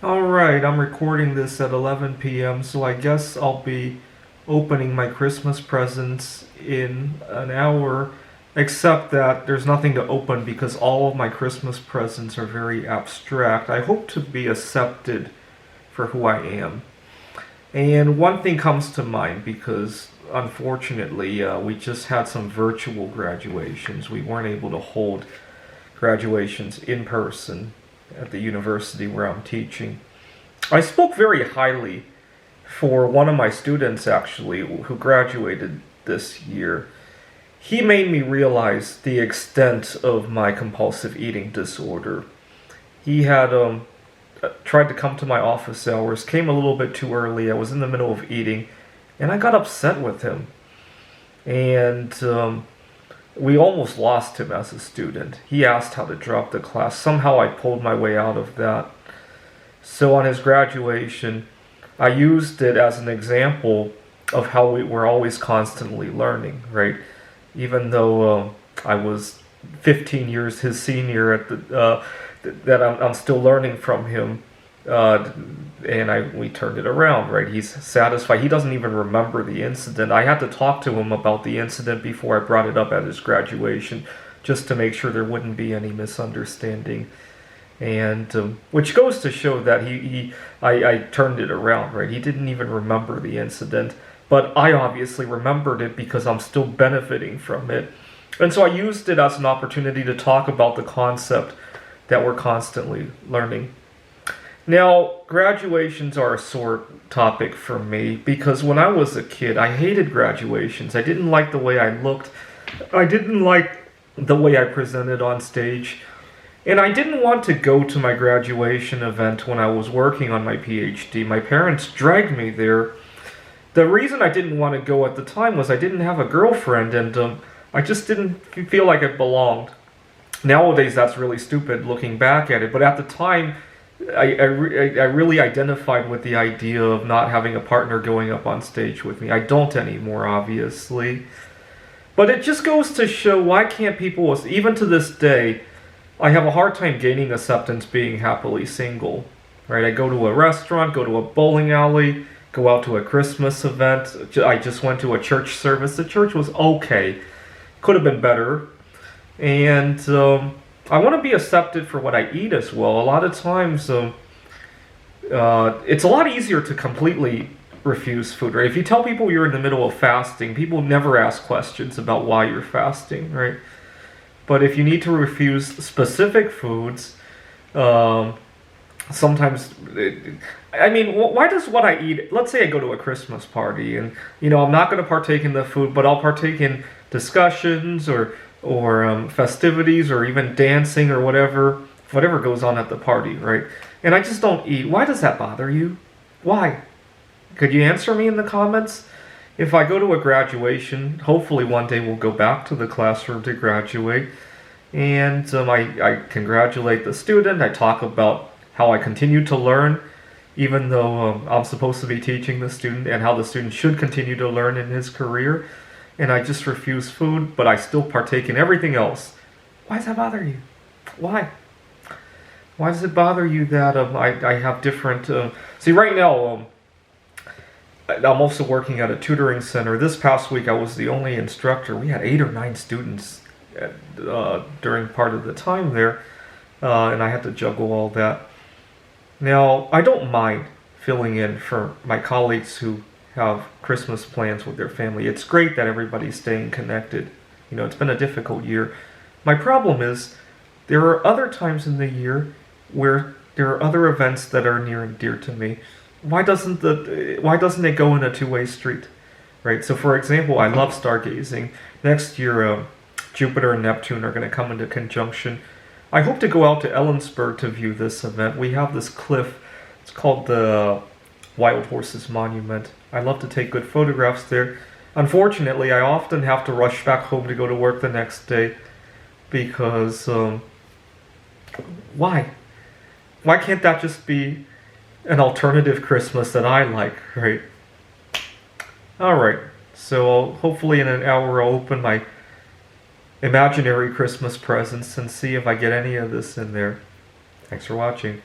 Alright, I'm recording this at 11 p.m., so I guess I'll be opening my Christmas presents in an hour, except that there's nothing to open because all of my Christmas presents are very abstract. I hope to be accepted for who I am. And one thing comes to mind because unfortunately, we just had some virtual graduations. We weren't able to hold graduations in person at the university where I'm teaching. I spoke very highly for one of my students actually who graduated this year. He made me realize the extent of my compulsive eating disorder. He had tried to come to my office hours, came a little bit too early. I was in the middle of eating, and I got upset with him. And we almost lost him as a student. He asked how to drop the class. Somehow I pulled my way out of that. So on his graduation, I used it as an example of how we were always constantly learning, right? Even though I was 15 years his senior at that I'm still learning from him, and we turned it around, right? He's satisfied. He doesn't even remember the incident. I had to talk to him about the incident before I brought it up at his graduation, just to make sure there wouldn't be any misunderstanding. And which goes to show that I turned it around, right? He didn't even remember the incident, but I obviously remembered it because I'm still benefiting from it. And so I used it as an opportunity to talk about the concept that we're constantly learning. Now, graduations are a sore topic for me because when I was a kid, I hated graduations. I didn't like the way I looked. I didn't like the way I presented on stage. And I didn't want to go to my graduation event when I was working on my PhD. My parents dragged me there. The reason I didn't want to go at the time was I didn't have a girlfriend, and I just didn't feel like I belonged. Nowadays, that's really stupid looking back at it, but at the time, I really identified with the idea of not having a partner going up on stage with me. I don't anymore, obviously. But it just goes to show, why can't people, even to this day, I have a hard time gaining acceptance being happily single. Right? I go to a restaurant, go to a bowling alley, go out to a Christmas event. I just went to a church service. The church was okay. Could have been better. And I want to be accepted for what I eat as well. A lot of times, it's a lot easier to completely refuse food, right? If you tell people you're in the middle of fasting, people never ask questions about why you're fasting, right? But if you need to refuse specific foods, sometimes, I mean, why does what I eat, let's say I go to a Christmas party and, I'm not going to partake in the food, but I'll partake in discussions or festivities or even dancing or whatever goes on at the party, right? And I just don't eat. Why does that bother you? Why? Could you answer me in the comments? If I go to a graduation, hopefully one day we'll go back to the classroom to graduate, and I congratulate the student. I talk about how I continue to learn, even though I'm supposed to be teaching the student, and how the student should continue to learn in his career. And I just refuse food, but I still partake in everything else. Why does that bother you? Why? Why does it bother you that I have different... See, right now, I'm also working at a tutoring center. This past week, I was the only instructor. We had 8 or 9 students during part of the time there, and I had to juggle all that. Now, I don't mind filling in for my colleagues who have Christmas plans with their family. It's great that everybody's staying connected. It's been a difficult year. My problem is there are other times in the year where there are other events that are near and dear to me. Why doesn't it go in a two-way street? Right? So for example, I love stargazing. Next year, Jupiter and Neptune are going to come into conjunction. I hope to go out to Ellensburg to view this event. We have this cliff. It's called the Wild Horses Monument. I love to take good photographs there. Unfortunately, I often have to rush back home to go to work the next day because why? Why can't that just be an alternative Christmas that I like, right? Alright, so hopefully in an hour I'll open my imaginary Christmas presents and see if I get any of this in there. Thanks for watching.